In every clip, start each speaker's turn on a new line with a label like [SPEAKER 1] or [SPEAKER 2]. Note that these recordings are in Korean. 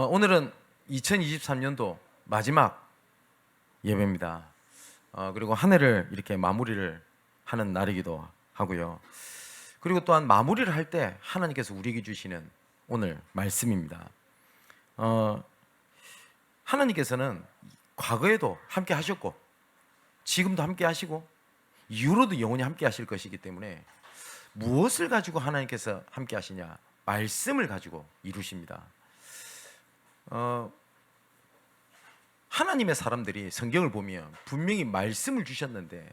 [SPEAKER 1] 오늘은 2023년도 마지막 예배입니다. 그리고 한 해를 이렇게 마무리를 하는 날이기도 하고요. 그리고 또한 마무리를 할 때 하나님께서 우리에게 주시는 오늘 말씀입니다. 하나님께서는 과거에도 함께 하셨고 지금도 함께 하시고 이후로도 영원히 함께 하실 것이기 때문에 무엇을 가지고 하나님께서 함께 하시냐? 말씀을 가지고 이루십니다. 하나님의 사람들이 성경을 보면 분명히 말씀을 주셨는데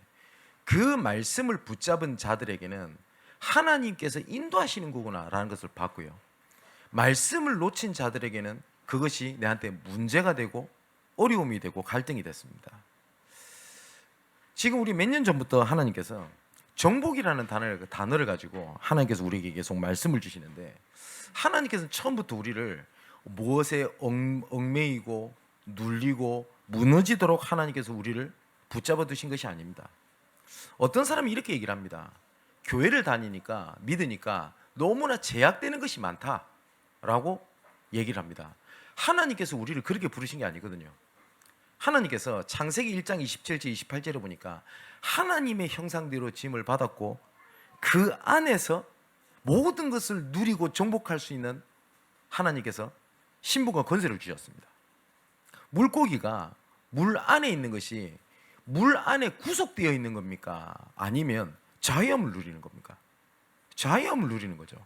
[SPEAKER 1] 그 말씀을 붙잡은 자들에게는 하나님께서 인도하시는 거구나라는 것을 봤고요. 말씀을 놓친 자들에게는 그것이 내한테 문제가 되고 어려움이 되고 갈등이 됐습니다. 지금 우리 몇 년 전부터 하나님께서 정복이라는 단어를 가지고 하나님께서 우리에게 계속 말씀을 주시는데, 하나님께서는 처음부터 우리를 무엇에 얽매이고 눌리고 무너지도록 하나님께서 우리를 붙잡아 두신 것이 아닙니다. 어떤 사람이 이렇게 얘기를 합니다. 교회를 다니니까 믿으니까 너무나 제약되는 것이 많다라고 얘기를 합니다. 하나님께서 우리를 그렇게 부르신 게 아니거든요. 하나님께서 창세기 1장 27절 28절에 보니까 하나님의 형상대로 지음을 받았고 그 안에서 모든 것을 누리고 정복할 수 있는 하나님께서 신분과 권세를 주셨습니다. 물고기가 물 안에 있는 것이 물 안에 구속되어 있는 겁니까? 아니면 자유함을 누리는 겁니까? 자유함을 누리는 거죠.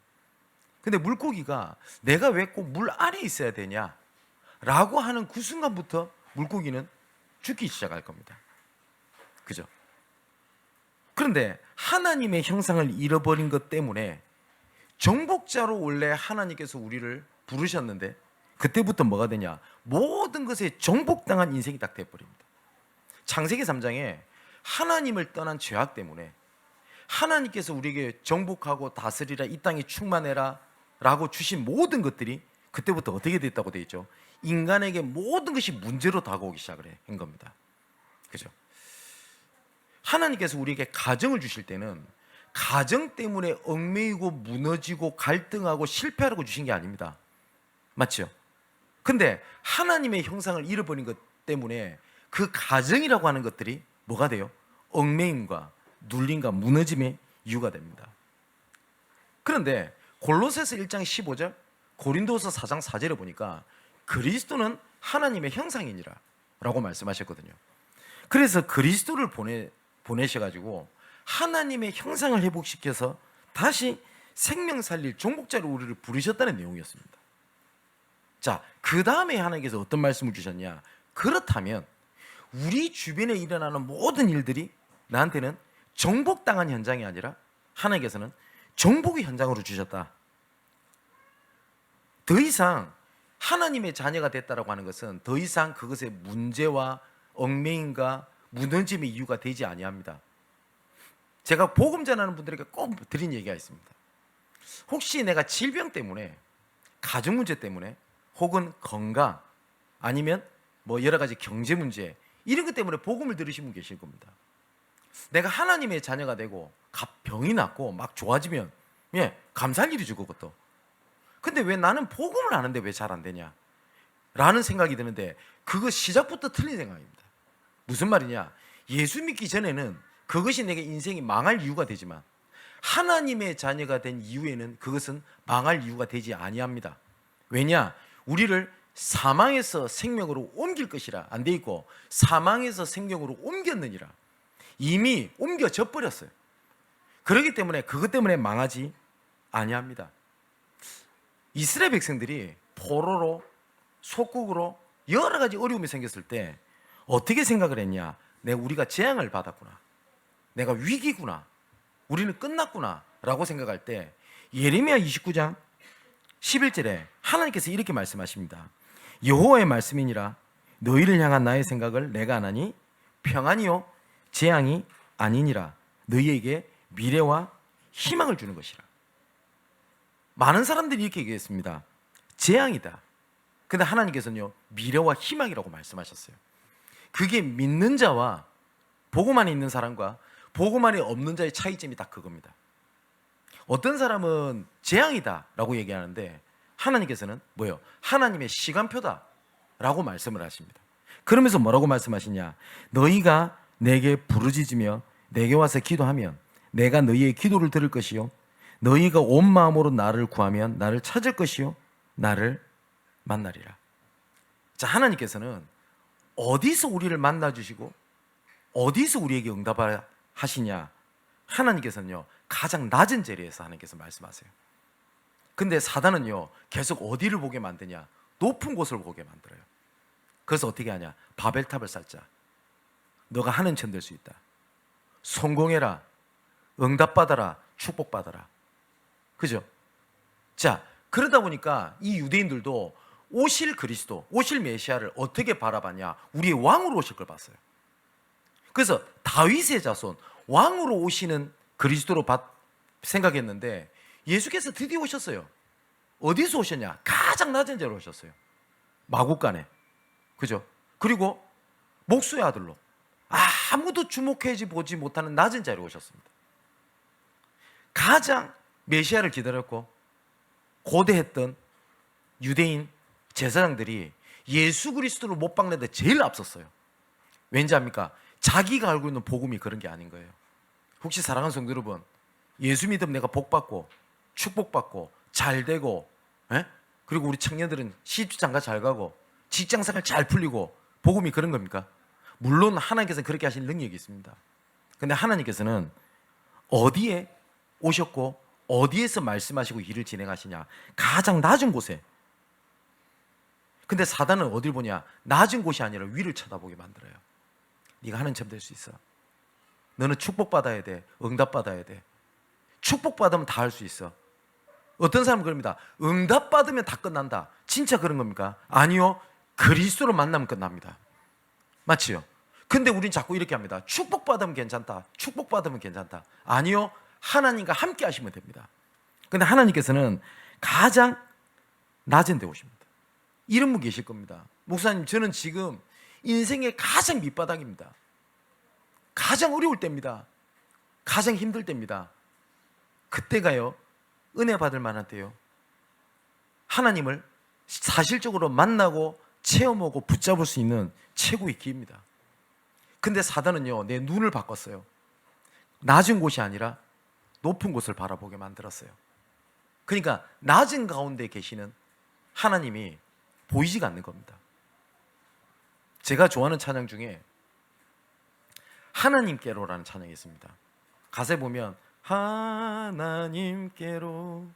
[SPEAKER 1] 근데 물고기가 내가 왜 꼭 물 안에 있어야 되냐? 라고 하는 그 순간부터 물고기는 죽기 시작할 겁니다. 그죠? 그런데 하나님의 형상을 잃어버린 것 때문에 정복자로 원래 하나님께서 우리를 부르셨는데 그때부터 뭐가 되냐? 모든 것에 정복당한 인생이 딱 돼버립니다. 창세기 3장에 하나님을 떠난 죄악 때문에 하나님께서 우리에게 정복하고 다스리라, 이 땅에 충만해라 라고 주신 모든 것들이 그때부터 어떻게 됐다고 되어 있죠? 인간에게 모든 것이 문제로 다가오기 시작을 한 겁니다. 그죠? 하나님께서 우리에게 가정을 주실 때는 가정 때문에 얽매이고 무너지고 갈등하고 실패하라고 주신 게 아닙니다. 맞죠? 근데 하나님의 형상을 잃어버린 것 때문에 그 가정이라고 하는 것들이 뭐가 돼요? 얽매임과 눌림과 무너짐의 이유가 됩니다. 그런데 골로새서 1장 15절, 고린도서 4장 4절에 보니까 그리스도는 하나님의 형상이니라 라고 말씀하셨거든요. 그래서 그리스도를 보내셔가지고 하나님의 형상을 회복시켜서 다시 생명 살릴 정복자로 우리를 부르셨다는 내용이었습니다. 자, 그 다음에 하나님께서 어떤 말씀을 주셨냐? 그렇다면 우리 주변에 일어나는 모든 일들이 나한테는 정복당한 현장이 아니라 하나님께서는 정복의 현장으로 주셨다. 더 이상 하나님의 자녀가 됐다라고 하는 것은 더 이상 그것의 문제와 얽매임과 무너짐의 이유가 되지 아니합니다. 제가 복음 전하는 분들에게 꼭 드린 얘기가 있습니다. 혹시 내가 질병 때문에, 가정 문제 때문에, 혹은 건강, 아니면 뭐 여러 가지 경제 문제, 이런 것 때문에 복음을 들으신 분 계실 겁니다. 내가 하나님의 자녀가 되고 병이 낫고 막 좋아지면 감사할 일이죠, 그것도. 근데 왜 나는 복음을 아는데 왜 잘 안 되냐? 라는 생각이 드는데 그거 시작부터 틀린 생각입니다. 무슨 말이냐? 예수 믿기 전에는 그것이 내게 인생이 망할 이유가 되지만 하나님의 자녀가 된 이후에는 그것은 망할 이유가 되지 아니합니다. 왜냐? 우리를 사망에서 생명으로 옮길 것이라 안 돼 있고 사망에서 생명으로 옮겼느니라. 이미 옮겨져 버렸어요. 그렇기 때문에 그것 때문에 망하지 아니합니다. 이스라엘 백성들이 포로로, 속국으로 여러 가지 어려움이 생겼을 때 어떻게 생각을 했냐? 우리가 재앙을 받았구나, 내가 위기구나, 우리는 끝났구나 라고 생각할 때 예레미야 29장 11절에 하나님께서 이렇게 말씀하십니다. 여호와의 말씀이니라. 너희를 향한 나의 생각을 내가 아나니 평안이요 재앙이 아니니라. 너희에게 미래와 희망을 주는 것이라. 많은 사람들이 이렇게 얘기했습니다. 재앙이다. 근데 하나님께서는요, 미래와 희망이라고 말씀하셨어요. 그게 믿는 자와 복음 안에 있는 사람과 복음 안에 없는 자의 차이점이 딱 그겁니다. 어떤 사람은 재앙이다라고 얘기하는데 하나님께서는 뭐예요? 하나님의 시간표다라고 말씀을 하십니다. 그러면서 뭐라고 말씀하시냐? 너희가 내게 부르짖으며 내게 와서 기도하면 내가 너희의 기도를 들을 것이요 너희가 온 마음으로 나를 구하면 나를 찾을 것이요 나를 만나리라. 자, 하나님께서는 어디서 우리를 만나주시고 어디서 우리에게 응답을 하시냐? 하나님께서는요 가장 낮은 자리에서 하나님께서 말씀하세요. 근데 사단은요 계속 어디를 보게 만드냐? 높은 곳을 보게 만들어요. 그래서 어떻게 하냐? 바벨탑을 쌓자. 너가 하는 천 될 수 있다. 성공해라. 응답받아라. 축복받아라. 그죠? 자, 그러다 보니까 이 유대인들도 오실 그리스도, 오실 메시아를 어떻게 바라봤냐? 우리의 왕으로 오실 걸 봤어요. 그래서 다윗의 자손, 왕으로 오시는 그리스도로 생각했는데 예수께서 드디어 오셨어요. 어디서 오셨냐? 가장 낮은 자로 오셨어요. 마구간에. 그죠? 그리고 목수의 아들로 아무도 주목해지 보지 못하는 낮은 자리에 오셨습니다. 가장 메시아를 기다렸고 고대했던 유대인 제사장들이 예수 그리스도를 못 박는데 제일 앞섰어요. 왠지 압니까? 자기가 알고 있는 복음이 그런 게 아닌 거예요. 혹시 사랑하는 성도 여러분, 예수 믿으면 내가 복받고 축복받고 잘되고 그리고 우리 청년들은 시집장가 잘 가고 직장생활 잘 풀리고 복음이 그런 겁니까? 물론 하나님께서는 그렇게 하실 능력이 있습니다. 근데 하나님께서는 어디에 오셨고 어디에서 말씀하시고 일을 진행하시냐? 가장 낮은 곳에. 근데 사단은 어딜 보냐? 낮은 곳이 아니라 위를 쳐다보게 만들어요. 네가 하는 점 될 수 있어. 너는 축복받아야 돼. 응답받아야 돼. 축복받으면 다 할 수 있어. 어떤 사람은 그럽니다. 응답받으면 다 끝난다. 진짜 그런 겁니까? 아니요. 그리스도로 만나면 끝납니다. 맞지요? 근데 우린 자꾸 이렇게 합니다. 축복받으면 괜찮다. 축복받으면 괜찮다. 아니요. 하나님과 함께 하시면 됩니다. 근데 하나님께서는 가장 낮은 데 오십니다. 이런 분 계실 겁니다. 목사님, 저는 지금 인생의 가장 밑바닥입니다. 가장 어려울 때입니다. 가장 힘들 때입니다. 그때가요, 은혜 받을 만한 때요. 하나님을 사실적으로 만나고 체험하고 붙잡을 수 있는 최고의 기회입니다. 근데 사단은요, 내 눈을 바꿨어요. 낮은 곳이 아니라 높은 곳을 바라보게 만들었어요. 그러니까 낮은 가운데 계시는 하나님이 보이지가 않는 겁니다. 제가 좋아하는 찬양 중에 하나님께로라는 찬양이 있습니다. 가사에 보면 하나님께로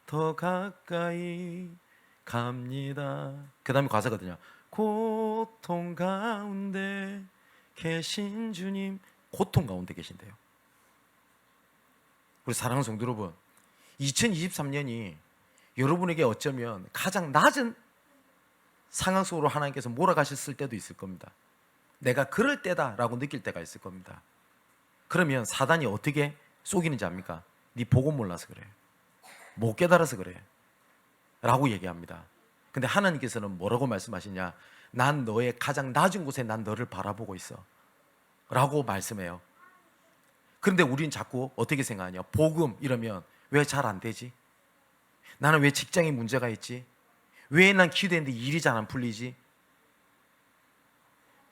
[SPEAKER 1] 더 가까이 갑니다. 그 다음에 가사거든요. 고통 가운데 계신 주님. 고통 가운데 계신대요. 우리 사랑하는 성도 여러분, 2023년이 여러분에게 어쩌면 가장 낮은 상황 속으로 하나님께서 몰아가셨을 때도 있을 겁니다. 내가 그럴 때다라고 느낄 때가 있을 겁니다. 그러면 사단이 어떻게 속이는지 압니까? 네 복음 몰라서 그래. 못 깨달아서 그래. 라고 얘기합니다. 근데 하나님께서는 뭐라고 말씀하시냐? 난 너의 가장 낮은 곳에 난 너를 바라보고 있어. 라고 말씀해요. 그런데 우린 자꾸 어떻게 생각하냐? 복음 이러면 왜 잘 안 되지? 나는 왜 직장에 문제가 있지? 왜 난 기도했는데 일이 잘 안 풀리지?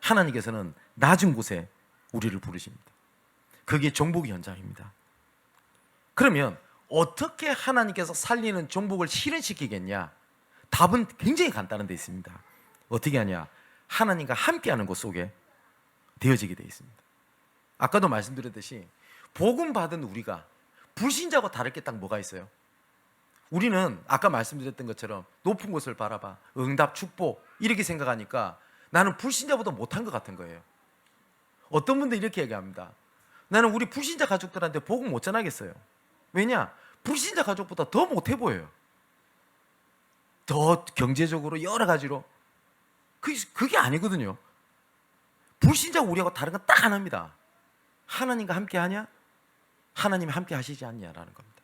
[SPEAKER 1] 하나님께서는 낮은 곳에 우리를 부르십니다. 그게 정복 현장입니다. 그러면 어떻게 하나님께서 살리는 정복을 실현시키겠냐? 답은 굉장히 간단한 데 있습니다. 어떻게 하냐? 하나님과 함께하는 곳 속에 되어지게 되어 있습니다. 아까도 말씀드렸듯이 복음 받은 우리가 불신자와 다를 게 딱 뭐가 있어요? 우리는 아까 말씀드렸던 것처럼 높은 곳을 바라봐, 응답, 축복 이렇게 생각하니까 나는 불신자보다 못한 것 같은 거예요. 어떤 분들 이렇게 얘기합니다. 나는 우리 불신자 가족들한테 복음 못 전하겠어요. 왜냐? 불신자 가족보다 더 못해 보여요. 더 경제적으로 여러 가지로. 그게 아니거든요. 불신자가 우리하고 다른 건 딱 하나입니다. 하나님과 함께 하냐? 하나님이 함께 하시지 않냐라는 겁니다.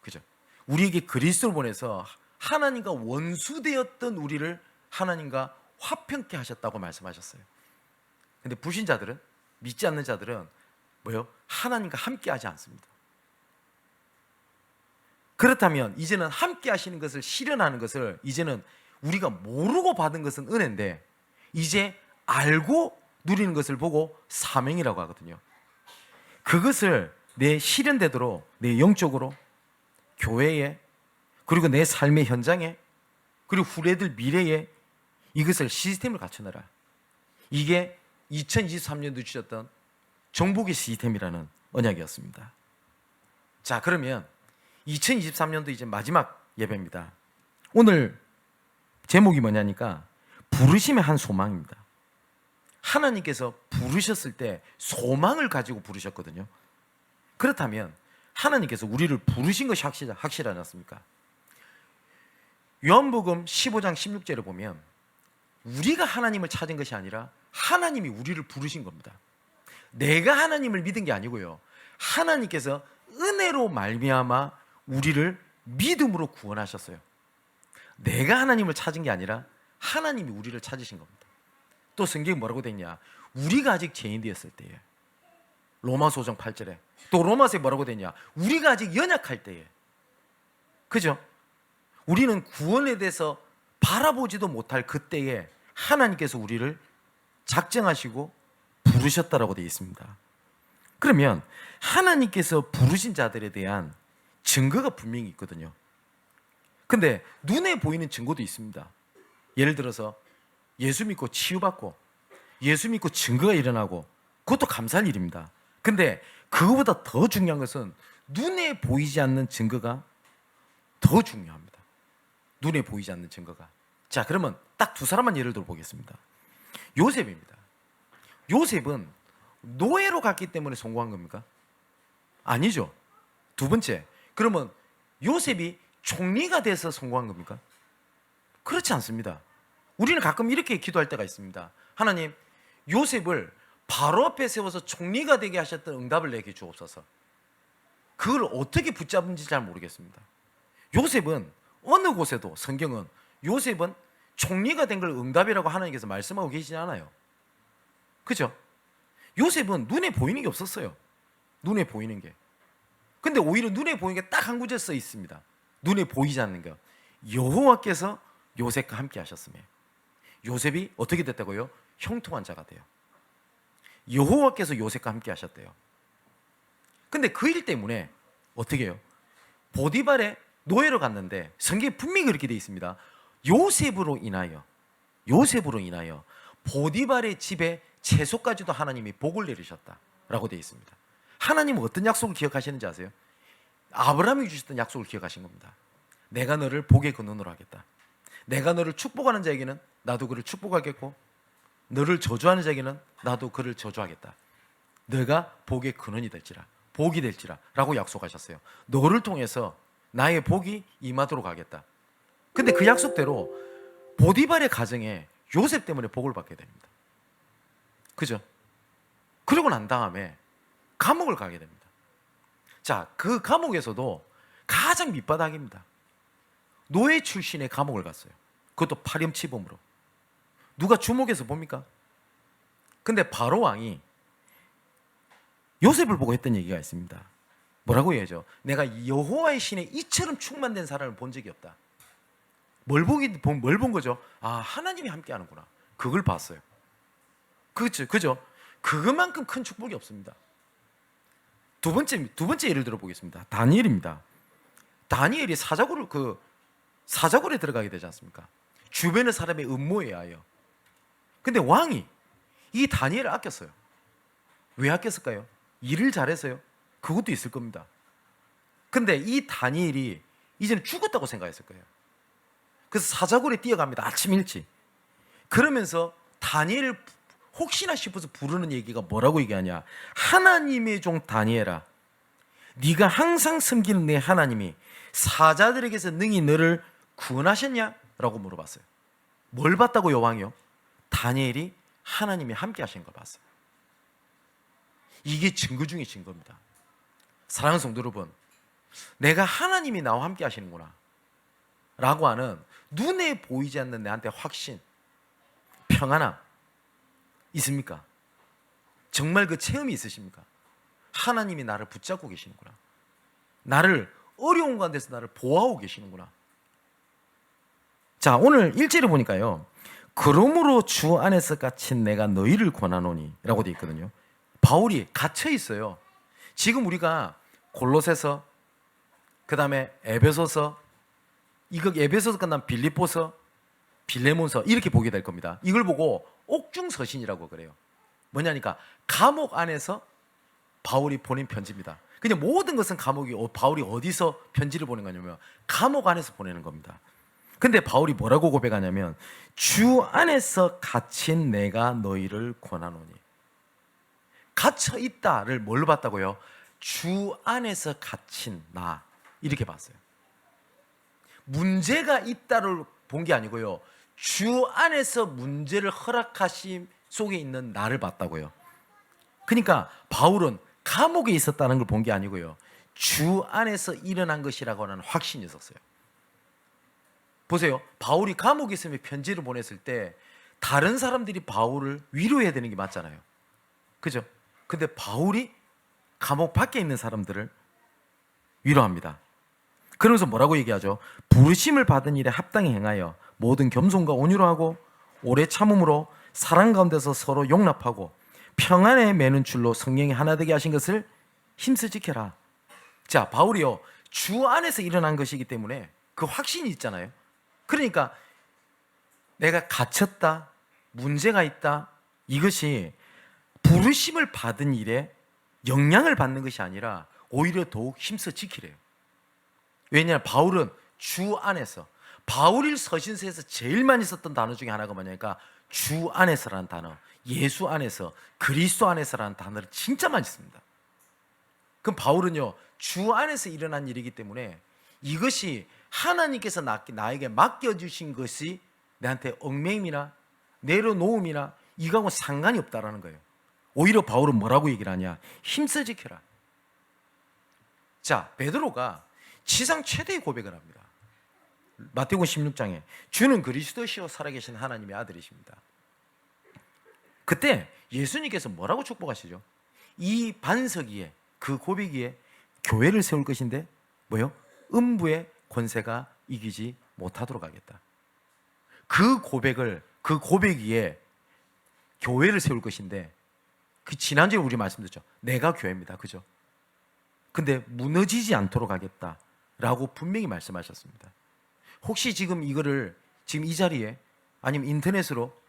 [SPEAKER 1] 그죠? 우리에게 그리스도를 보내서 하나님과 원수되었던 우리를 하나님과 화평케 하셨다고 말씀하셨어요. 근데 불신자들은, 믿지 않는 자들은 뭐요? 하나님과 함께 하지 않습니다. 그렇다면 이제는 함께 하시는 것을 실현하는 것을 이제는 우리가 모르고 받은 것은 은혜인데 이제 알고 누리는 것을 보고 사명이라고 하거든요. 그것을 내 실현되도록 내 영적으로 교회에 그리고 내 삶의 현장에 그리고 후레들 미래에 이것을 시스템을 갖춰놔라. 이게 2023년도 주셨던 정복의 시스템이라는 언약이었습니다. 자, 그러면 2023년도 이제 마지막 예배입니다. 오늘 제목이 뭐냐니까 부르심의 한 소망입니다. 하나님께서 부르셨을 때 소망을 가지고 부르셨거든요. 그렇다면 하나님께서 우리를 부르신 것이 확실하지 않습니까? 요한복음 15장 16절을 보면 우리가 하나님을 찾은 것이 아니라 하나님이 우리를 부르신 겁니다. 내가 하나님을 믿은 게 아니고요. 하나님께서 은혜로 말미암아 우리를 믿음으로 구원하셨어요. 내가 하나님을 찾은 게 아니라 하나님이 우리를 찾으신 겁니다. 또 성경이 뭐라고 돼 있냐? 우리가 아직 죄인되었을 때에 로마서 5장 8절에 또 로마서에 뭐라고 되냐? 우리가 아직 연약할 때에 그죠? 우리는 구원에 대해서 바라보지도 못할 그때에 하나님께서 우리를 작정하시고 부르셨다라고 되어 있습니다. 그러면 하나님께서 부르신 자들에 대한 증거가 분명히 있거든요. 근데 눈에 보이는 증거도 있습니다. 예를 들어서 예수 믿고 치유받고 예수 믿고 증거가 일어나고 그것도 감사할 일입니다. 근데 그거보다 더 중요한 것은 눈에 보이지 않는 증거가 더 중요합니다. 눈에 보이지 않는 증거가. 자, 그러면 딱 두 사람만 예를 들어 보겠습니다. 요셉입니다. 요셉은 노예로 갔기 때문에 성공한 겁니까? 아니죠. 두 번째, 그러면 요셉이 총리가 돼서 성공한 겁니까? 그렇지 않습니다. 우리는 가끔 이렇게 기도할 때가 있습니다. 하나님, 요셉을 바로 앞에 세워서 총리가 되게 하셨던 응답을 내게 주옵소서. 그걸 어떻게 붙잡은지 잘 모르겠습니다. 요셉은 어느 곳에도 성경은 요셉은 총리가 된 걸 응답이라고 하나님께서 말씀하고 계시지 않아요. 그죠? 요셉은 눈에 보이는 게 없었어요. 눈에 보이는 게. 근데 오히려 눈에 보이는 게 딱 한 구절 써 있습니다. 눈에 보이지 않는 것. 여호와께서 요셉과 함께 하셨으며 요셉이 어떻게 됐다고요? 형통한 자가 돼요. 여호와께서 요셉과 함께 하셨대요. 근데 그 일 때문에 어떻게 해요? 보디발의 노예로 갔는데 성경에 분명히 그렇게 되어 있습니다. 요셉으로 인하여 보디발의 집에 채소까지도 하나님이 복을 내리셨다라고 되어 있습니다. 하나님은 어떤 약속을 기억하시는지 아세요? 아브라함이 주셨던 약속을 기억하신 겁니다. 내가 너를 복의 근원으로 하겠다. 내가 너를 축복하는 자에게는 나도 그를 축복하겠고 너를 저주하는 자에게는 나도 그를 저주하겠다. 너가 복의 근원이 될지라, 복이 될지라 라고 약속하셨어요. 너를 통해서 나의 복이 임하도록 하겠다. 근데 그 약속대로 보디발의 가정에 요셉 때문에 복을 받게 됩니다. 그죠? 그러고 난 다음에 감옥을 가게 됩니다. 자, 그 감옥에서도 가장 밑바닥입니다. 노예 출신의 감옥을 갔어요. 그것도 파렴치범으로. 누가 주목해서 봅니까? 근데 바로 왕이 요셉을 보고 했던 얘기가 있습니다. 뭐라고 해야죠? 내가 여호와의 신에 이처럼 충만된 사람을 본 적이 없다. 뭘 본 거죠? 아, 하나님이 함께 하는구나. 그걸 봤어요. 그죠? 그것만큼 큰 축복이 없습니다. 두 번째 예를 들어 보겠습니다. 다니엘입니다. 다니엘이 사자굴에 들어가게 되지 않습니까? 주변의 사람의 음모에 의하여. 근데 왕이 이 다니엘을 아꼈어요. 왜 아꼈을까요? 일을 잘해서요? 그것도 있을 겁니다. 근데 이 다니엘이 이제는 죽었다고 생각했을 거예요. 그래서 사자굴에 뛰어갑니다. 아침 일찍. 그러면서 다니엘을 혹시나 싶어서 부르는 얘기가 뭐라고 얘기하냐? 하나님의 종 다니엘아, 네가 항상 섬기는 내 하나님이 사자들에게서 능히 너를 구원하셨냐? 라고 물어봤어요. 뭘 봤다고요, 왕이요? 다니엘이 하나님이 함께 하신 걸 봤어요. 이게 증거 중에 증거입니다. 사랑하는 성도 여러분, 내가 하나님이 나와 함께 하시는구나 라고 하는 눈에 보이지 않는 내한테 확신, 평안함 있습니까? 정말 그 체험이 있으십니까? 하나님이 나를 붙잡고 계시는구나. 나를 어려운 가운데서 나를 보호하고 계시는구나. 자, 오늘 1절에 보니까요. 그러므로 주 안에서 갇힌 내가 너희를 권하노니 라고 되어 있거든요. 바울이 갇혀 있어요. 지금 우리가 골로새서, 그 다음에 에베소서, 이거 에베소서 끝나면 빌립보서, 빌레몬서 이렇게 보게 될 겁니다. 이걸 보고 옥중서신이라고 그래요. 뭐냐니까 감옥 안에서 바울이 보낸 편지입니다. 그냥 모든 것은 감옥이, 바울이 어디서 편지를 보낸 거냐면 감옥 안에서 보내는 겁니다. 근데 바울이 뭐라고 고백하냐면 주 안에서 갇힌 내가 너희를 권하노니. 갇혀 있다를 뭘로 봤다고요? 주 안에서 갇힌 나, 이렇게 봤어요. 문제가 있다를 본 게 아니고요, 주 안에서 문제를 허락하심 속에 있는 나를 봤다고요. 그러니까 바울은 감옥에 있었다는 걸 본 게 아니고요, 주 안에서 일어난 것이라고 하는 확신이 있었어요. 보세요. 바울이 감옥에 있으면 편지를 보냈을 때 다른 사람들이 바울을 위로해야 되는 게 맞잖아요. 그죠? 근데 바울이 감옥 밖에 있는 사람들을 위로합니다. 그러면서 뭐라고 얘기하죠? 부르심을 받은 일에 합당히 행하여 모든 겸손과 온유로 하고 오래 참음으로 사랑 가운데서 서로 용납하고 평안에 매는 줄로 성령이 하나 되게 하신 것을 힘써 지켜라. 자, 바울이요, 주 안에서 일어난 것이기 때문에 그 확신이 있잖아요. 그러니까 내가 갇혔다, 문제가 있다, 이것이 부르심을 받은 일에 영향을 받는 것이 아니라 오히려 더욱 힘써 지키래요. 왜냐하면 바울은 주 안에서, 바울일 서신서에서 제일 많이 썼던 단어 중에 하나가 뭐냐니까 주 안에서라는 단어, 예수 안에서, 그리스도 안에서라는 단어를 진짜 많이 씁니다. 그럼 바울은요, 주 안에서 일어난 일이기 때문에 이것이 하나님께서 나에게 맡겨주신 것이 내한테 얽매임이나 내려놓음이나 이거하고 상관이 없다라는 거예요. 오히려 바울은 뭐라고 얘기를 하냐? 힘써 지켜라. 자, 베드로가 지상 최대의 고백을 합니다. 마태복음 16장에 주는 그리스도시요 살아계신 하나님의 아들이십니다. 그때 예수님께서 뭐라고 축복하시죠? 이 반석 위에, 그 고백 위에 교회를 세울 것인데 뭐요? 음부의 권세가 이기지 못하도록 하겠다. 그 고백 위에 교회를 세울 것인데, 그 지난주에 우리 말씀드렸죠. 내가 교회입니다. 그죠? 근데 무너지지 않도록 하겠다라고 분명히 말씀하셨습니다. 혹시 지금 이거를 지금 이 자리에 아니면 인터넷으로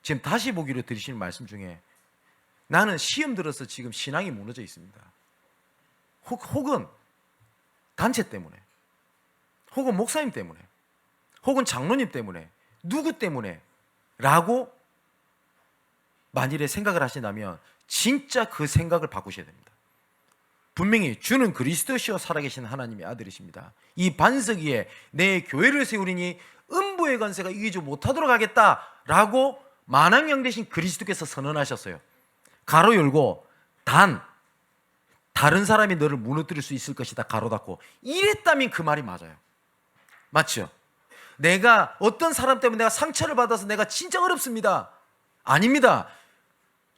[SPEAKER 1] 지금 다시 보기로 들으시는 말씀 중에 나는 시험 들어서 지금 신앙이 무너져 있습니다. 혹은 단체 때문에, 혹은 목사님 때문에, 혹은 장로님 때문에, 누구 때문에 라고 만일에 생각을 하신다면 진짜 그 생각을 바꾸셔야 됩니다. 분명히 주는 그리스도시요 살아계신 하나님의 아들이십니다. 이 반석 위에 내 교회를 세우리니 음부의 권세가 이기지 못하도록 하겠다라고 만왕영 되신 그리스도께서 선언하셨어요. 가로 열고 다른 사람이 너를 무너뜨릴 수 있을 것이다, 가로 닫고. 이랬다면 그 말이 맞아요. 맞죠? 내가 어떤 사람 때문에 내가 상처를 받아서 내가 진짜 어렵습니다. 아닙니다.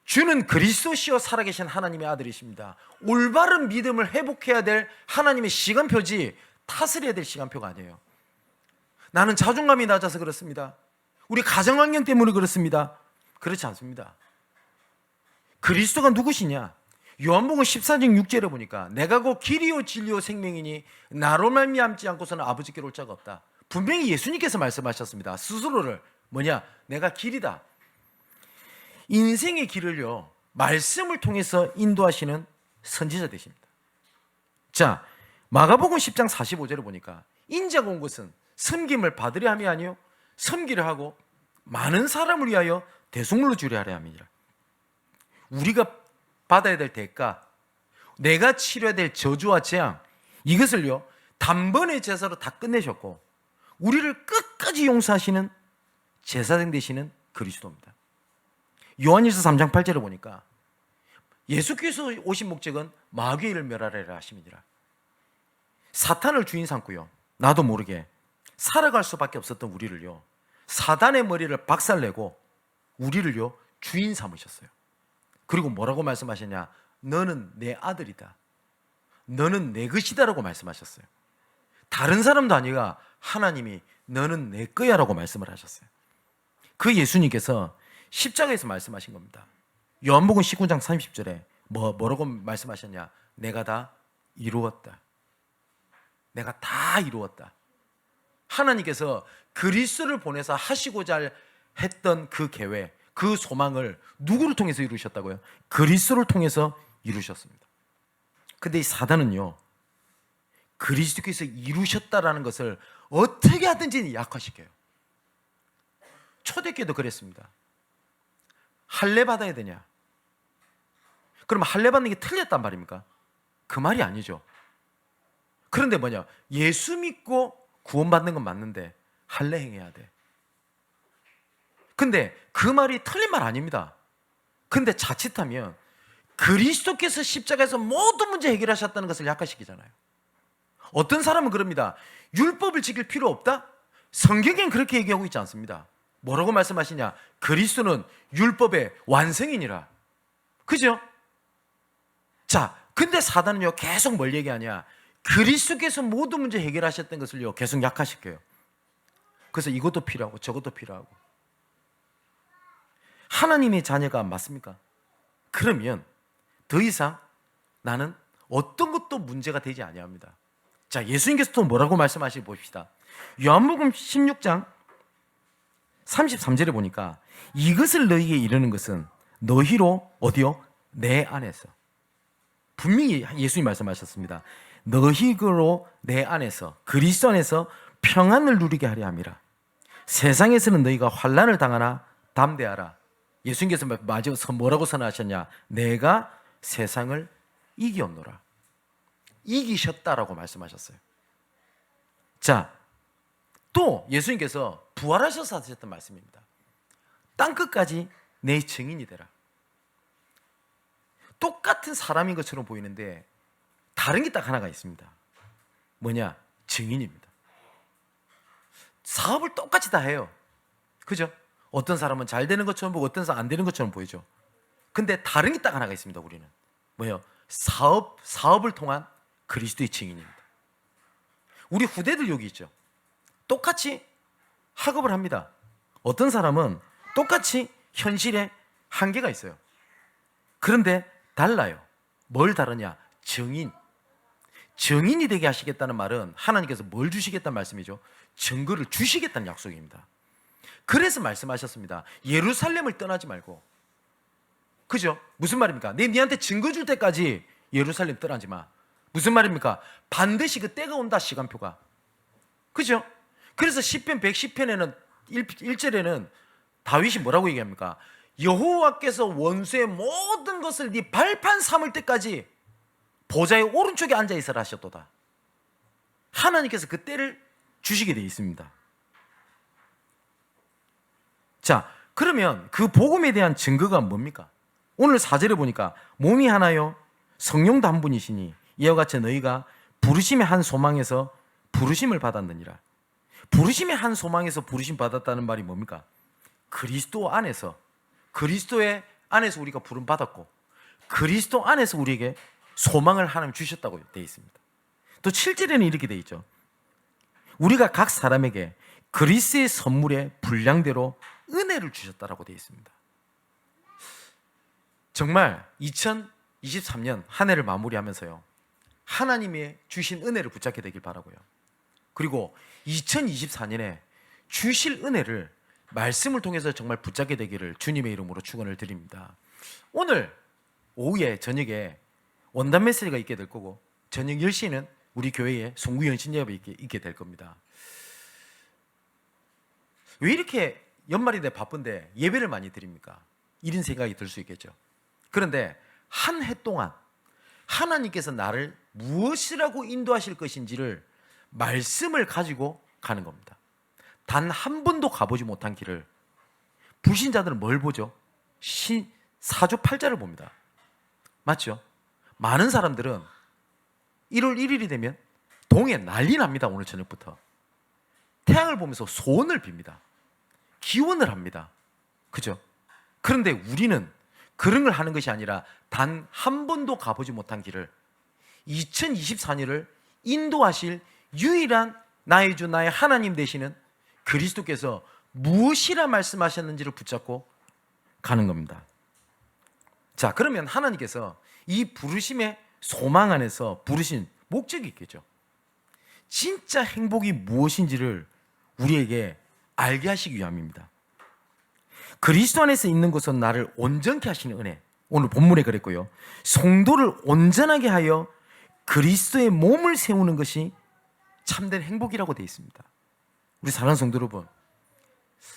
[SPEAKER 1] 주는 그리스도시요 살아계신 하나님의 아들이십니다. 올바른 믿음을 회복해야 될 하나님의 시간표지 탓을 해야 될 시간표가 아니에요. 나는 자존감이 낮아서 그렇습니다. 우리 가정환경 때문에 그렇습니다. 그렇지 않습니다. 그리스도가 누구시냐? 요한복음 14장 6절에 보니까 내가 곧 길이요 진리요 생명이니 나로 말미암지 않고서는 아버지께로 올 자가 없다. 분명히 예수님께서 말씀하셨습니다. 스스로를 내가 길이다. 인생의 길을요, 말씀을 통해서 인도하시는 선지자 되십니다. 자, 마가복음 10장 45절을 보니까 인자가 온 것은 섬김을 받으려 함이 아니요 섬기려 하고 많은 사람을 위하여 대속물로 주려 하려 함이니라. 우리가 받아야 될 대가, 내가 치러야 될 저주와 재앙, 이것을요 단번에 제사로 다 끝내셨고 우리를 끝까지 용서하시는 제사장 되시는 그리스도입니다. 요한일서 3장 8절을 보니까 예수께서 오신 목적은 마귀를 멸하리라 하심이니라. 사탄을 주인 삼고요, 나도 모르게 살아갈 수밖에 없었던 우리를요, 사단의 머리를 박살내고 우리를요 주인 삼으셨어요. 그리고 뭐라고 말씀하셨냐? 너는 내 아들이다. 너는 내 것이다라고 말씀하셨어요. 다른 사람도 아니라 하나님이 너는 내 거야라고 말씀을 하셨어요. 그 예수님께서 십자가에서 말씀하신 겁니다. 요한복음 19장 30절에 뭐라고 말씀하셨냐? 내가 다 이루었다. 내가 다 이루었다. 하나님께서 그리스도를 보내서 하시고자 했던 그 계획, 그 소망을 누구를 통해서 이루셨다고요? 그리스도를 통해서 이루셨습니다. 근데 이 사단은요, 그리스도께서 이루셨다라는 것을 어떻게 하든지 약화시켜요. 초대교회도 그랬습니다. 할례 받아야 되냐? 그럼 할례 받는 게 틀렸단 말입니까? 그 말이 아니죠. 그런데 뭐냐? 예수 믿고 구원받는 건 맞는데 할례 행해야 돼. 근데 그 말이 틀린 말 아닙니다. 근데 자칫하면 그리스도께서 십자가에서 모든 문제 해결하셨다는 것을 약화시키잖아요. 어떤 사람은 그럽니다. 율법을 지킬 필요 없다? 성경엔 그렇게 얘기하고 있지 않습니다. 뭐라고 말씀하시냐? 그리스도는 율법의 완성이니라. 그죠? 자, 근데 사단은요 계속 뭘 얘기하냐? 그리스도께서 모든 문제 해결하셨던 것을요 계속 약화시켜요. 그래서 이것도 필요하고 저것도 필요하고. 하나님의 자녀가 맞습니까? 그러면 더 이상 나는 어떤 것도 문제가 되지 아니합니다. 자, 예수님께서 또 뭐라고 말씀하시고 봅시다. 요한복음 16장 33절에 보니까 이것을 너희에게 이르는 것은 너희로 어디요? 내 안에서. 분명히 예수님 말씀하셨습니다. 너희로 내 안에서 그리스도 안에서 평안을 누리게 하려 함이라. 세상에서는 너희가 환난을 당하나 담대하라. 예수님께서 마지막 뭐라고 선언하셨냐? 내가 세상을 이기었노라. 이기셨다라고 말씀하셨어요. 자, 또 예수님께서 부활하셔서 하셨던 말씀입니다. 땅끝까지 내 증인이 되라. 똑같은 사람인 것처럼 보이는데 다른 게 딱 하나가 있습니다. 뭐냐? 증인입니다. 사업을 똑같이 다 해요. 그죠? 어떤 사람은 잘 되는 것처럼 보고 어떤 사람은 안 되는 것처럼 보이죠. 근데 다른 게 딱 하나가 있습니다. 우리는 뭐예요? 사업을 통한 그리스도의 증인입니다. 우리 후대들 여기 있죠. 똑같이 학업을 합니다. 어떤 사람은 똑같이 현실에 한계가 있어요. 그런데 달라요. 뭘 다르냐? 증인이 되게 하시겠다는 말은 하나님께서 뭘 주시겠다는 말씀이죠? 증거를 주시겠다는 약속입니다. 그래서 말씀하셨습니다. 예루살렘을 떠나지 말고. 그죠? 무슨 말입니까? 니한테 증거 줄 때까지 예루살렘 떠나지 마. 무슨 말입니까? 반드시 그 때가 온다, 시간표가. 그죠? 그래서 시편 110편에는 1절에는 다윗이 뭐라고 얘기합니까? 여호와께서 원수의 모든 것을 네 발판 삼을 때까지 보좌의 오른쪽에 앉아 있으라 하셨도다. 하나님께서 그 때를 주시게 되어 있습니다. 자, 그러면 그 복음에 대한 증거가 뭡니까? 오늘 4절에 보니까 몸이 하나요 성령도 한 분이시니 이와 같이 너희가 부르심의 한 소망에서 부르심을 받았느니라. 부르심의 한 소망에서 부르심 받았다는 말이 뭡니까? 그리스도 안에서, 그리스도의 안에서 우리가 부름 받았고 그리스도 안에서 우리에게 소망을 하나님 주셨다고 되어 있습니다. 또 7절에는 이렇게 되어 있죠. 우리가 각 사람에게 그리스도의 선물의 분량대로 은혜를 주셨다라고 되어 있습니다. 정말 2023년 한 해를 마무리하면서요, 하나님의 주신 은혜를 붙잡게 되길 바라고요. 그리고 2024년에 주실 은혜를 말씀을 통해서 정말 붙잡게 되기를 주님의 이름으로 축원을 드립니다. 오늘 오후에 저녁에 원단 메시지가 있게 될 거고 저녁 10시에는 우리 교회에 송구 연신 예배 있게 될 겁니다. 왜 이렇게 연말인데 바쁜데 예배를 많이 드립니까? 이런 생각이 들 수 있겠죠. 그런데 한 해 동안 하나님께서 나를 무엇이라고 인도하실 것인지를 말씀을 가지고 가는 겁니다. 단 한 번도 가보지 못한 길을 불신자들은 뭘 보죠? 사주팔자를 봅니다. 맞죠? 많은 사람들은 1월 1일이 되면 동에 난리 납니다. 오늘 저녁부터 태양을 보면서 소원을 빕니다. 기원을 합니다. 그죠? 그런데 우리는 그런 걸 하는 것이 아니라 단 한 번도 가보지 못한 길을 2024년을 인도하실 유일한 나의 주 나의 하나님 되시는 그리스도께서 무엇이라 말씀하셨는지를 붙잡고 가는 겁니다. 자, 그러면 하나님께서 이 부르심의 소망 안에서 부르신 목적이 있겠죠. 진짜 행복이 무엇인지를 우리에게 알게 하시기 위함입니다. 그리스도 안에서 있는 것은 나를 온전케 하시는 은혜, 오늘 본문에 그랬고요. 성도를 온전하게 하여 그리스도의 몸을 세우는 것이 참된 행복이라고 되어 있습니다. 우리 사랑하는 성도 여러분,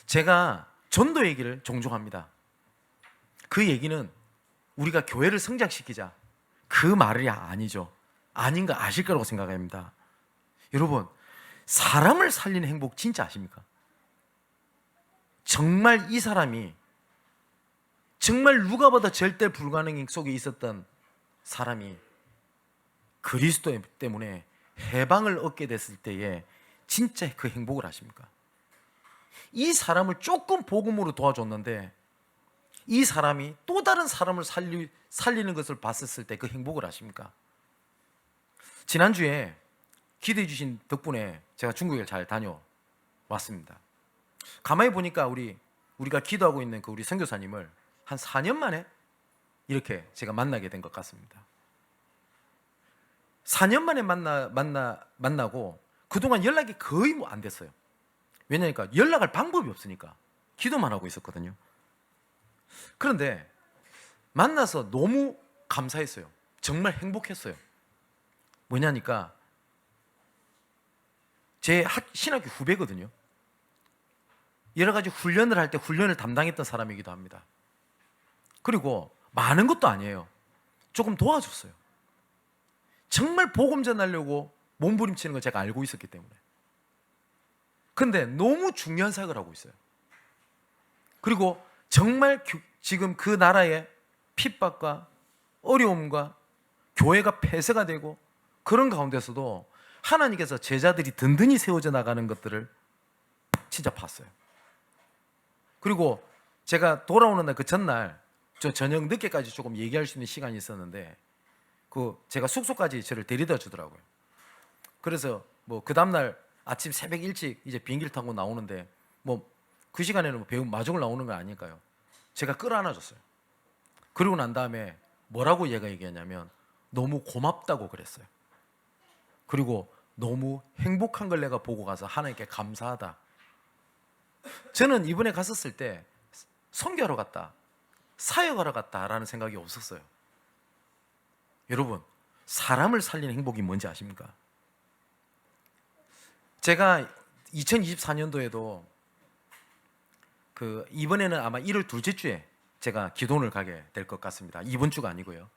[SPEAKER 1] 제가 전도 얘기를 종종 합니다. 그 얘기는 우리가 교회를 성장시키자, 그 말이 아니죠. 아닌 거 아실 거라고 생각합니다. 여러분, 사람을 살리는 행복 진짜 아십니까? 정말 이 사람이 정말 누가 봐도 절대 불가능 속에 있었던 사람이 그리스도 때문에 해방을 얻게 됐을 때에 진짜 그 행복을 아십니까? 이 사람을 조금 복음으로 도와줬는데 이 사람이 또 다른 사람을 살리는 것을 봤었을 때 그 행복을 아십니까? 지난주에 기도해 주신 덕분에 제가 중국에 잘 다녀왔습니다. 가만히 보니까 우리가 기도하고 있는 그 우리 선교사님을 한 4년 만에 이렇게 제가 만나게 된 것 같습니다. 4년 만에 만나고 그동안 연락이 거의 안 됐어요. 왜냐니까 연락할 방법이 없으니까 기도만 하고 있었거든요. 그런데 만나서 너무 감사했어요. 정말 행복했어요. 뭐냐니까 제 신학교 후배거든요. 여러 가지 훈련을 할 때 훈련을 담당했던 사람이기도 합니다. 그리고 많은 것도 아니에요. 조금 도와줬어요. 정말 복음 전하려고 몸부림치는 걸 제가 알고 있었기 때문에. 근데 너무 중요한 사역을 하고 있어요. 그리고 정말 지금 그 나라의 핍박과 어려움과 교회가 폐쇄가 되고 그런 가운데서도 하나님께서 제자들이 든든히 세워져 나가는 것들을 진짜 봤어요. 그리고 제가 돌아오는 날 그 전날 저 저녁 늦게까지 조금 얘기할 수 있는 시간이 있었는데 제가 숙소까지 저를 데려다 주더라고요. 그래서 그 다음날 아침 새벽 일찍 이제 비행기를 타고 나오는데 그 시간에는 배우 마중을 나오는 거 아니니까요. 제가 끌어안아줬어요. 그러고 난 다음에 뭐라고 얘가 얘기했냐면 너무 고맙다고 그랬어요. 그리고 너무 행복한 걸 내가 보고 가서 하나님께 감사하다. 저는 이번에 갔었을 때 선교하러 갔다, 사역하러 갔다라는 생각이 없었어요. 여러분, 사람을 살리는 행복이 뭔지 아십니까? 제가 2024년도에도 이번에는 아마 1월 둘째 주에 제가 기도원을 가게 될 것 같습니다. 이번 주가 아니고요.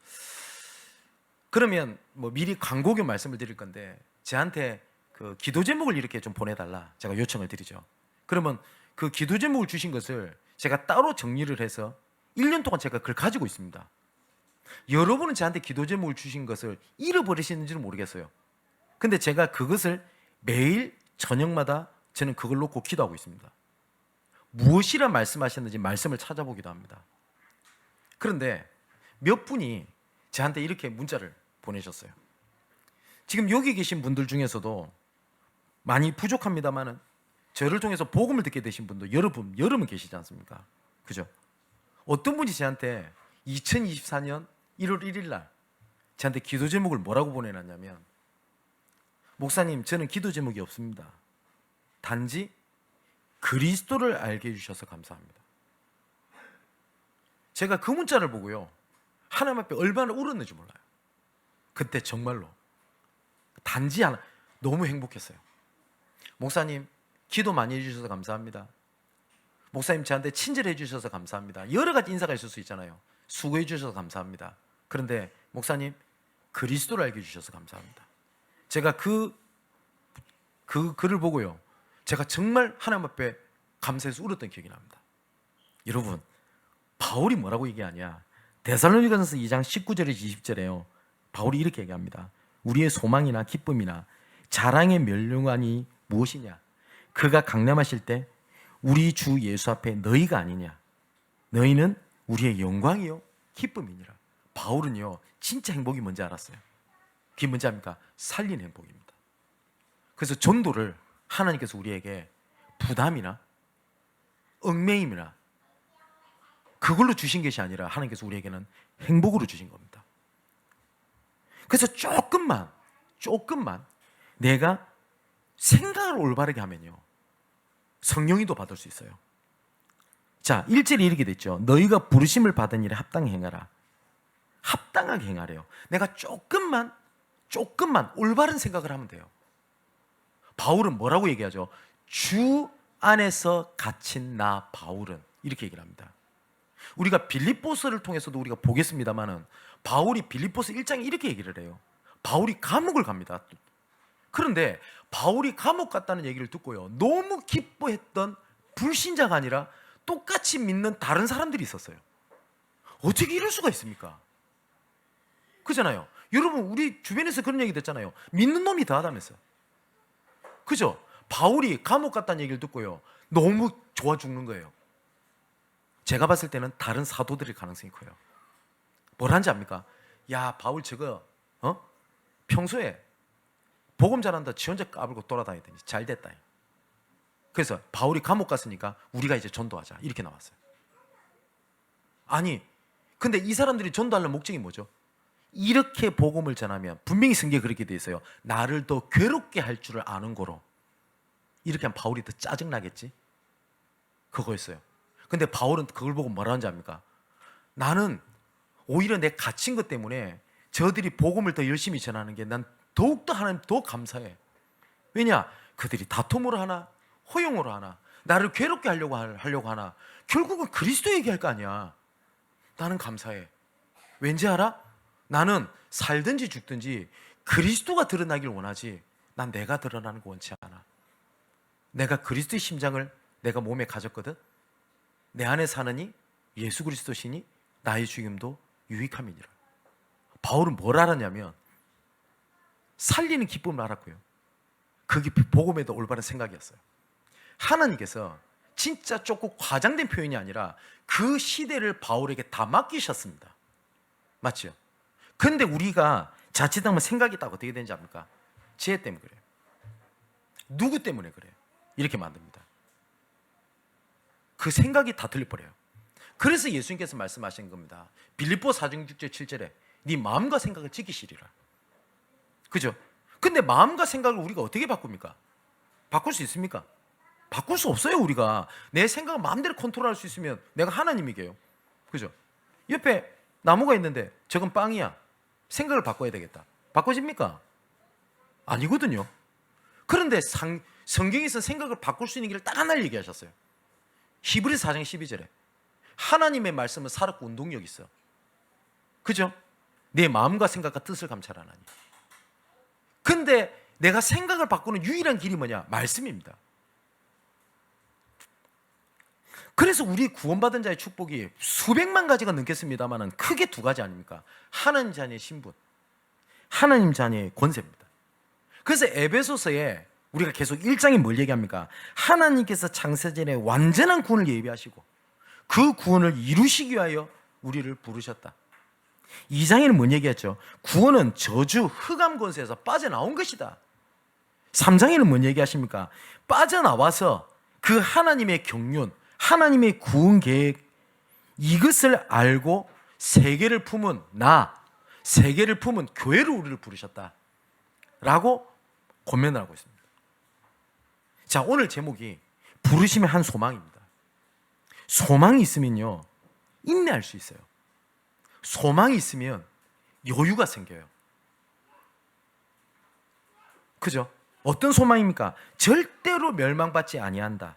[SPEAKER 1] 그러면 미리 광고교 말씀을 드릴 건데 저한테 그 기도 제목을 이렇게 좀 보내달라 제가 요청을 드리죠. 그러면 그 기도 제목을 주신 것을 제가 따로 정리를 해서 1년 동안 제가 그걸 가지고 있습니다. 여러분은 저한테 기도 제목을 주신 것을 잃어버리시는지는 모르겠어요. 근데 제가 그것을 매일 저녁마다 저는 그걸 놓고 기도하고 있습니다. 무엇이라 말씀하셨는지 말씀을 찾아보기도 합니다. 그런데 몇 분이 저한테 이렇게 문자를 보내셨어요. 지금 여기 계신 분들 중에서도 많이 부족합니다만은 저를 통해서 복음을 듣게 되신 분도 여러분 계시지 않습니까? 그죠? 어떤 분이 저한테 2024년 1월 1일 날 저한테 기도 제목을 뭐라고 보내놨냐면, 목사님, 저는 기도 제목이 없습니다. 단지 그리스도를 알게 해주셔서 감사합니다. 제가 그 문자를 보고요, 하나님 앞에 얼마나 울었는지 몰라요. 그때 정말로 단지 하나 너무 행복했어요. 목사님, 기도 많이 해주셔서 감사합니다. 목사님, 저한테 친절해 주셔서 감사합니다. 여러 가지 인사가 있을 수 있잖아요. 수고해 주셔서 감사합니다. 그런데 목사님, 그리스도를 알게 해주셔서 감사합니다. 제가 그 글을 보고요, 제가 정말 하나님 앞에 감사해서 울었던 기억이 납니다. 여러분, 바울이 뭐라고 얘기하냐? 데살로니가전서 2장 19절에서 20절에요. 바울이 이렇게 얘기합니다. 우리의 소망이나 기쁨이나 자랑의 멸류관이 무엇이냐? 그가 강림하실 때 우리 주 예수 앞에 너희가 아니냐? 너희는 우리의 영광이요 기쁨이니라. 바울은요 진짜 행복이 뭔지 알았어요. 그게 뭔지 압니까? 살린 행복입니다. 그래서 전도를 하나님께서 우리에게 부담이나 얽매임이나 그걸로 주신 것이 아니라 하나님께서 우리에게는 행복으로 주신 겁니다. 그래서 조금만 내가 생각을 올바르게 하면요 성령이도 받을 수 있어요. 자, 1절에 이렇게 됐죠. 너희가 부르심을 받은 일에 합당히 행하라. 합당하게 행하래요. 내가 조금만 올바른 생각을 하면 돼요. 바울은 뭐라고 얘기하죠? 주 안에서 갇힌 나 바울은 이렇게 얘기를 합니다. 우리가 빌립보서를 통해서도 우리가 보겠습니다만은 바울이 빌립보서 1장에 이렇게 얘기를 해요. 바울이 감옥을 갑니다. 그런데 바울이 감옥 갔다는 얘기를 듣고요 너무 기뻐했던 불신자가 아니라 똑같이 믿는 다른 사람들이 있었어요. 어떻게 이럴 수가 있습니까? 그잖아요. 여러분 우리 주변에서 그런 얘기 듣잖아요. 믿는 놈이 더하다면서요. 그죠? 바울이 감옥 갔다는 얘기를 듣고요 너무 좋아 죽는 거예요. 제가 봤을 때는 다른 사도들일 가능성이 커요. 뭐라는지 압니까? 야 바울 저거 평소에 복음 잘한다 지 혼자 까불고 돌아다니더니 잘 됐다. 그래서 바울이 감옥 갔으니까 우리가 이제 전도하자 이렇게 나왔어요. 아니 근데 이 사람들이 전도하려는 목적이 뭐죠? 이렇게 복음을 전하면 분명히 성경에 그렇게 돼 있어요. 나를 더 괴롭게 할 줄을 아는 거로. 이렇게 하면 바울이 더 짜증나겠지? 그거였어요. 근데 바울은 그걸 보고 뭐라는지 압니까? 나는 오히려 내 갇힌 것 때문에 저들이 복음을 더 열심히 전하는 게 난 더욱더 하나님 더 감사해. 왜냐? 그들이 다툼으로 하나 허용으로 하나 나를 괴롭게 하려고 하나 결국은 그리스도 얘기할 거 아니야. 나는 감사해. 왠지 알아? 나는 살든지 죽든지 그리스도가 드러나길 원하지 난 내가 드러나는 거 원치 않아. 내가 그리스도의 심장을 내가 몸에 가졌거든. 내 안에 사느니 예수 그리스도시니 나의 죽임도 유익함이니라. 바울은 뭘 알았냐면 살리는 기쁨을 알았고요 그게 복음에도 올바른 생각이었어요. 하나님께서 진짜 조금 과장된 표현이 아니라 그 시대를 바울에게 다 맡기셨습니다. 맞죠? 근데 우리가 자칫하면 생각이 딱 어떻게 되는지 압니까? 지혜 때문에 그래요. 누구 때문에 그래요? 이렇게 만듭니다. 그 생각이 다 틀려버려요. 그래서 예수님께서 말씀하신 겁니다. 빌립보 4장 6절 7절에 네 마음과 생각을 지키시리라. 그죠? 근데 마음과 생각을 우리가 어떻게 바꿉니까? 바꿀 수 있습니까? 바꿀 수 없어요. 우리가 내 생각을 마음대로 컨트롤할 수 있으면 내가 하나님이게요. 그죠? 옆에 나무가 있는데 저건 빵이야. 생각을 바꿔야 되겠다. 바꿔집니까? 아니거든요. 그런데 성경에서 생각을 바꿀 수 있는 길을 딱 하나를 얘기하셨어요. 히브리서 4장 12절에 하나님의 말씀은 살았고 운동력이 있어. 그죠? 내 마음과 생각과 뜻을 감찰하나니. 근데 내가 생각을 바꾸는 유일한 길이 뭐냐? 말씀입니다. 그래서 우리 구원받은 자의 축복이 수백만 가지가 넘겠습니다만 크게 두 가지 아닙니까? 하나님 자녀의 신분, 하나님 자녀의 권세입니다. 그래서 에베소서에 우리가 계속 1장에 뭘 얘기합니까? 하나님께서 창세전에 완전한 구원을 예비하시고 그 구원을 이루시기 위하여 우리를 부르셨다. 2장에는 뭔 얘기했죠? 구원은 저주, 흑암 권세에서 빠져나온 것이다. 3장에는 뭔 얘기하십니까? 빠져나와서 그 하나님의 경륜, 하나님의 구원 계획 이것을 알고 세계를 품은 세계를 품은 교회로 우리를 부르셨다 라고 권면을 하고 있습니다. 자, 오늘 제목이 부르심의 한 소망입니다. 소망이 있으면요 인내할 수 있어요. 소망이 있으면 여유가 생겨요. 그죠? 어떤 소망입니까? 절대로 멸망받지 아니한다.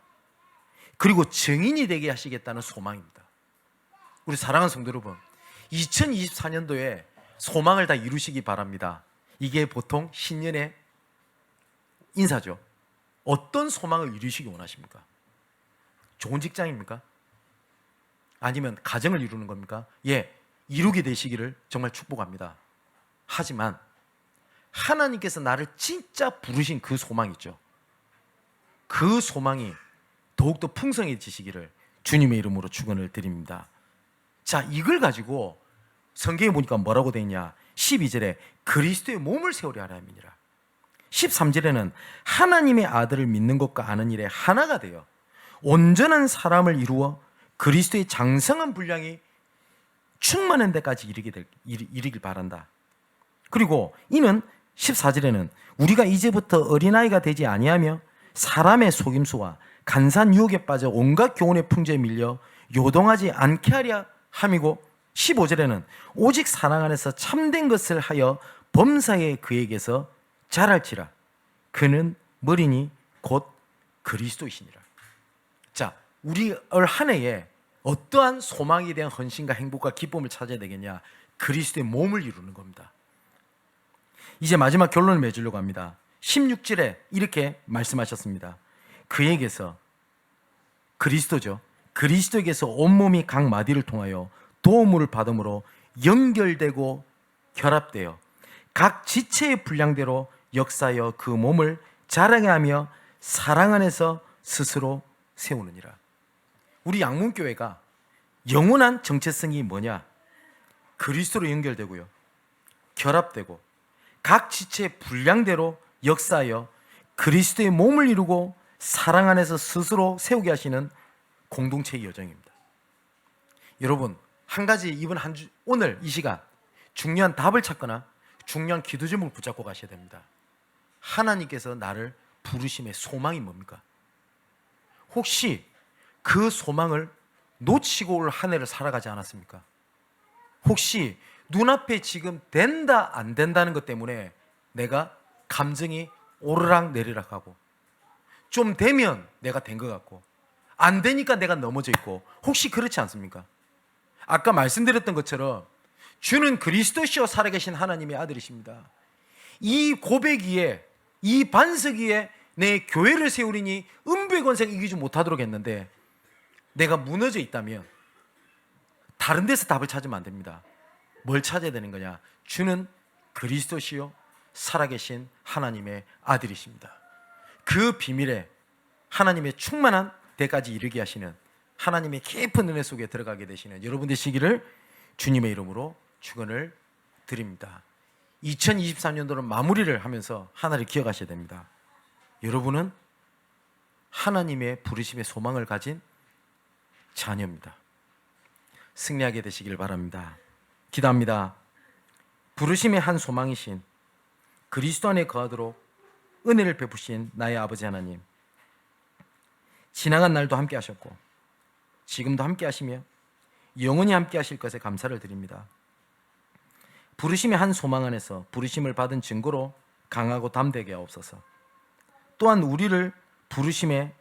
[SPEAKER 1] 그리고 증인이 되게 하시겠다는 소망입니다. 우리 사랑하는 성도 여러분, 2024년도에 소망을 다 이루시기 바랍니다. 이게 보통 신년의 인사죠. 어떤 소망을 이루시기 원하십니까? 좋은 직장입니까? 아니면 가정을 이루는 겁니까? 예, 이루게 되시기를 정말 축복합니다. 하지만 하나님께서 나를 진짜 부르신 그 소망 있죠. 그 소망이 더욱더 풍성해지시기를 주님의 이름으로 축원을 드립니다. 자, 이걸 가지고 성경에 보니까 뭐라고 되어 있냐? 12절에 그리스도의 몸을 세우려 하려 함이니라. 13절에는 하나님의 아들을 믿는 것과 아는 일에 하나가 되어 온전한 사람을 이루어 그리스도의 장성한 분량이 충만한 데까지 이르길 바란다. 그리고 이는 14절에는 우리가 이제부터 어린아이가 되지 아니하며 사람의 속임수와 간사한 유혹에 빠져 온갖 교훈의 풍조에 밀려 요동하지 않게 하려 함이고, 15절에는 오직 사랑 안에서 참된 것을 하여 범사에 그에게서 자랄지라. 그는 머리니 곧 그리스도이시니라. 자, 우리 올 한 해에 어떠한 소망에 대한 헌신과 행복과 기쁨을 찾아야 되겠냐? 그리스도의 몸을 이루는 겁니다. 이제 마지막 결론을 맺으려고 합니다. 16절에 이렇게 말씀하셨습니다. 그에게서, 그리스도죠, 그리스도에게서 온몸이 각 마디를 통하여 도움을 받음으로 연결되고 결합되어 각 지체의 분량대로 역사하여 그 몸을 자라게 하며 사랑 안에서 스스로 세우느니라. 우리 양문교회가 영원한 정체성이 뭐냐? 그리스도로 연결되고요, 결합되고 각 지체의 분량대로 역사하여 그리스도의 몸을 이루고 사랑 안에서 스스로 세우게 하시는 공동체의 여정입니다. 여러분, 한 가지 이번 한 주, 오늘 이 시간 중요한 답을 찾거나 중요한 기도 제목을 붙잡고 가셔야 됩니다. 하나님께서 나를 부르심의 소망이 뭡니까? 혹시 그 소망을 놓치고 올 한 해를 살아가지 않았습니까? 혹시 눈앞에 지금 된다 안 된다는 것 때문에 내가 감정이 오르락 내리락 하고, 좀 되면 내가 된 것 같고 안 되니까 내가 넘어져 있고, 혹시 그렇지 않습니까? 아까 말씀드렸던 것처럼 주는 그리스도시요 살아계신 하나님의 아들이십니다. 이 고백 위에, 이 반석 위에 내 교회를 세우리니 음부의 권세가 이기지 못하도록 했는데, 내가 무너져 있다면 다른 데서 답을 찾으면 안 됩니다. 뭘 찾아야 되는 거냐? 주는 그리스도시요 살아계신 하나님의 아들이십니다. 그 비밀에 하나님의 충만한 데까지 이르게 하시는 하나님의 깊은 은혜 속에 들어가게 되시는 여러분 되시기를 주님의 이름으로 축원을 드립니다. 2023년도는 마무리를 하면서 하나를 기억하셔야 됩니다. 여러분은 하나님의 부르심의 소망을 가진 자녀입니다. 승리하게 되시길 바랍니다. 기도합니다. 부르심의 한 소망이신 그리스도 안에 거하도록 은혜를 베푸신 나의 아버지 하나님, 지나간 날도 함께 하셨고 지금도 함께 하시며 영원히 함께 하실 것에 감사를 드립니다. 부르심의 한 소망 안에서 부르심을 받은 증거로 강하고 담대하게 하옵소서. 또한 우리를 부르심의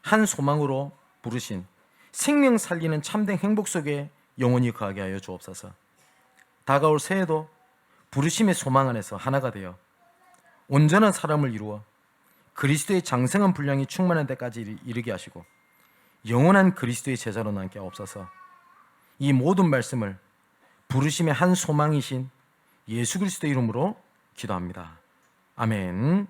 [SPEAKER 1] 한 소망으로 부르신 생명 살리는 참된 행복 속에 영원히 거하게 하여 주옵소서. 다가올 새해도 부르심의 소망 안에서 하나가 되어 온전한 사람을 이루어 그리스도의 장성한 분량이 충만한 데까지 이르게 하시고 영원한 그리스도의 제자로 남게 하옵소서. 이 모든 말씀을 부르심의 한 소망이신 예수 그리스도 이름으로 기도합니다. 아멘.